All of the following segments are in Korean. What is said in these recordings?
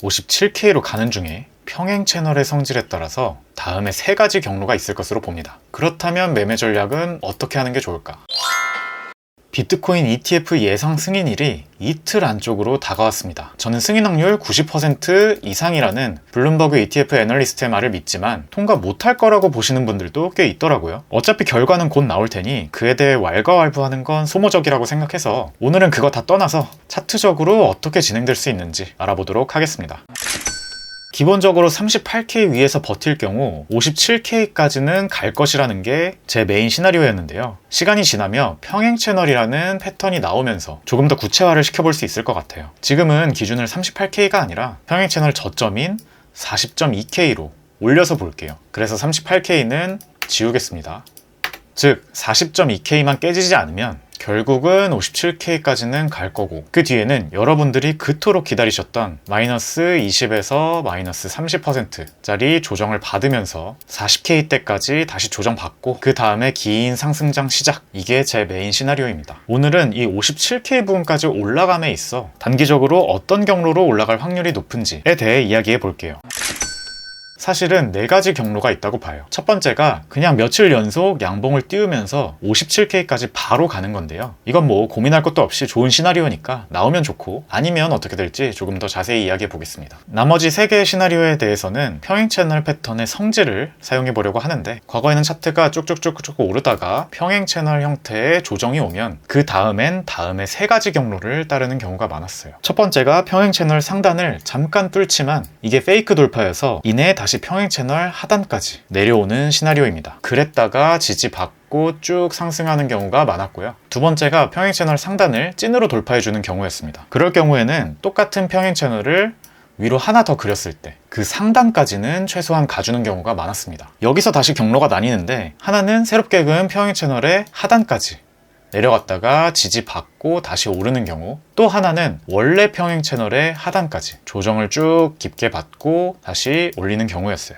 57K로 가는 중에 평행 채널의 성질에 따라서 다음에 3가지 경로가 있을 것으로 봅니다. 그렇다면 매매 전략은 어떻게 하는 게 좋을까? 비트코인 ETF 예상 승인일이 이틀 안쪽으로 다가왔습니다. 저는 승인 확률 90% 이상이라는 블룸버그 ETF 애널리스트의 말을 믿지만 통과 못할 거라고 보시는 분들도 꽤 있더라고요. 어차피 결과는 곧 나올 테니 그에 대해 왈가왈부하는 건 소모적이라고 생각해서 오늘은 그거 다 떠나서 차트적으로 어떻게 진행될 수 있는지 알아보도록 하겠습니다. 기본적으로 38K 위에서 버틸 경우 57K까지는 갈 것이라는 게 제 메인 시나리오였는데요. 시간이 지나며 평행 채널이라는 패턴이 나오면서 조금 더 구체화를 시켜볼 수 있을 것 같아요. 지금은 기준을 38K가 아니라 평행 채널 저점인 40.2K로 올려서 볼게요. 그래서 38K는 지우겠습니다. 즉 40.2K만 깨지지 않으면 결국은 57K까지는 갈 거고, 그 뒤에는 여러분들이 그토록 기다리셨던 마이너스 20에서 마이너스 30%짜리 조정을 받으면서 40K 때까지 다시 조정받고 그 다음에 긴 상승장 시작. 이게 제 메인 시나리오입니다. 오늘은 이 57K 부분까지 올라감에 있어 단기적으로 어떤 경로로 올라갈 확률이 높은지에 대해 이야기해 볼게요. 사실은 4가지 경로가 있다고 봐요. 첫 번째가 그냥 며칠 연속 양봉을 띄우면서 57K까지 바로 가는 건데요. 이건 뭐 고민할 것도 없이 좋은 시나리오니까 나오면 좋고, 아니면 어떻게 될지 조금 더 자세히 이야기해 보겠습니다. 나머지 3개의 시나리오에 대해서는 평행 채널 패턴의 성질을 사용해 보려고 하는데, 과거에는 차트가 쭉쭉쭉쭉 오르다가 평행 채널 형태의 조정이 오면 그 다음엔 다음에 3가지 경로를 따르는 경우가 많았어요. 첫 번째가 평행 채널 상단을 잠깐 뚫지만 이게 페이크 돌파여서 이내 다시 평행 채널 하단까지 내려오는 시나리오입니다. 그랬다가 지지받고 쭉 상승하는 경우가 많았고요. 두 번째가 평행 채널 상단을 찐으로 돌파해주는 경우였습니다. 그럴 경우에는 똑같은 평행 채널을 위로 하나 더 그렸을 때 그 상단까지는 최소한 가주는 경우가 많았습니다. 여기서 다시 경로가 나뉘는데, 하나는 새롭게 그은 평행 채널의 하단까지 내려갔다가 지지받고 다시 오르는 경우, 또 하나는 원래 평행 채널의 하단까지 조정을 쭉 깊게 받고 다시 올리는 경우였어요.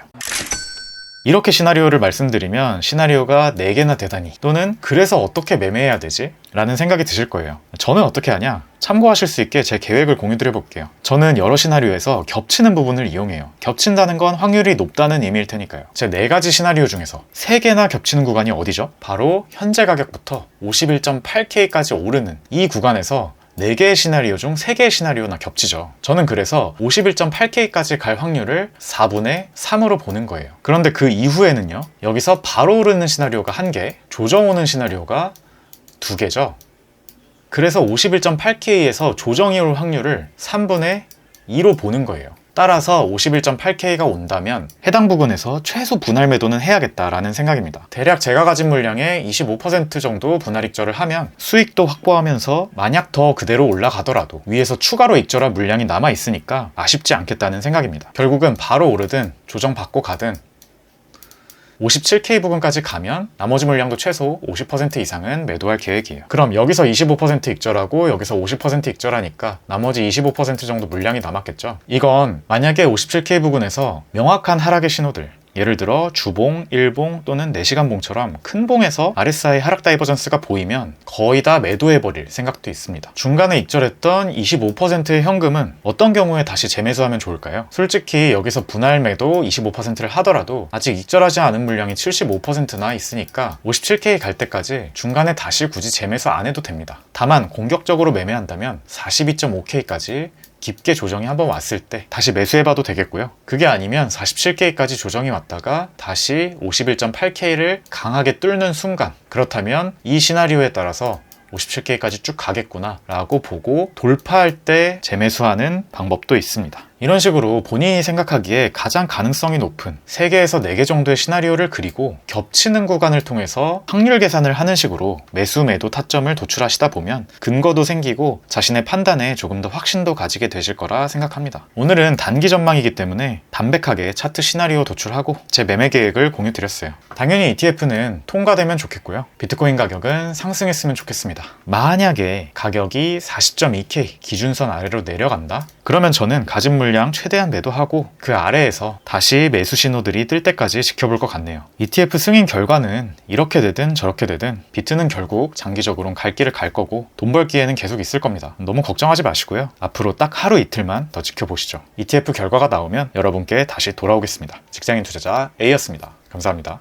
이렇게 시나리오를 말씀드리면 시나리오가 4개나 되다니, 또는 그래서 어떻게 매매해야 되지? 라는 생각이 드실 거예요. 저는 어떻게 하냐? 참고하실 수 있게 제 계획을 공유드려 볼게요. 저는 여러 시나리오에서 겹치는 부분을 이용해요. 겹친다는 건 확률이 높다는 의미일 테니까요. 제 4가지 시나리오 중에서 3개나 겹치는 구간이 어디죠? 바로 현재 가격부터 51.8K까지 오르는 이 구간에서 4개의 시나리오 중 3개의 시나리오나 겹치죠. 저는 그래서 51.8K까지 갈 확률을 4분의 3으로 보는 거예요. 그런데 그 이후에는요, 여기서 바로 오르는 시나리오가 1개, 조정 오는 시나리오가 2개죠. 그래서 51.8K에서 조정이 올 확률을 3분의 2로 보는 거예요. 따라서 51.8K가 온다면 해당 부분에서 최소 분할 매도는 해야겠다라는 생각입니다. 대략 제가 가진 물량의 25% 정도 분할 익절을 하면 수익도 확보하면서 만약 더 그대로 올라가더라도 위에서 추가로 익절할 물량이 남아 있으니까 아쉽지 않겠다는 생각입니다. 결국은 바로 오르든 조정받고 가든 57K 부분까지 가면 나머지 물량도 최소 50% 이상은 매도할 계획이에요. 그럼 여기서 25% 익절하고 여기서 50% 익절하니까 나머지 25% 정도 물량이 남았겠죠. 이건 만약에 57K 부분에서 명확한 하락의 신호들, 예를 들어 주봉, 일봉 또는 4시간 봉처럼 큰 봉에서 RSI 하락 다이버전스가 보이면 거의 다 매도해버릴 생각도 있습니다. 중간에 익절했던 25%의 현금은 어떤 경우에 다시 재매수하면 좋을까요? 솔직히 여기서 분할 매도 25%를 하더라도 아직 익절하지 않은 물량이 75%나 있으니까 57K 갈 때까지 중간에 다시 굳이 재매수 안 해도 됩니다. 다만 공격적으로 매매한다면 42.5K까지 깊게 조정이 한번 왔을 때 다시 매수해봐도 되겠고요. 그게 아니면 47K까지 조정이 왔다가 다시 51.8K를 강하게 뚫는 순간, 그렇다면 이 시나리오에 따라서 57K까지 쭉 가겠구나 라고 보고 돌파할 때 재매수하는 방법도 있습니다. 이런 식으로 본인이 생각하기에 가장 가능성이 높은 3개에서 4개 정도의 시나리오를 그리고 겹치는 구간을 통해서 확률 계산을 하는 식으로 매수 매도 타점을 도출하시다 보면 근거도 생기고 자신의 판단에 조금 더 확신도 가지게 되실 거라 생각합니다. 오늘은 단기 전망이기 때문에 담백하게 차트 시나리오 도출하고 제 매매 계획을 공유 드렸어요. 당연히 ETF는 통과되면 좋겠고요. 비트코인 가격은 상승했으면 좋겠습니다. 있습니다. 만약에 가격이 40.2K 기준선 아래로 내려간다? 그러면 저는 가진 물량 최대한 매도하고 그 아래에서 다시 매수 신호들이 뜰 때까지 지켜볼 것 같네요. ETF 승인 결과는 이렇게 되든 저렇게 되든 비트는 결국 장기적으로는 갈 길을 갈 거고 돈 벌 기회는 계속 있을 겁니다. 너무 걱정하지 마시고요. 앞으로 딱 하루 이틀만 더 지켜보시죠. ETF 결과가 나오면 여러분께 다시 돌아오겠습니다. 직장인 투자자 A였습니다. 감사합니다.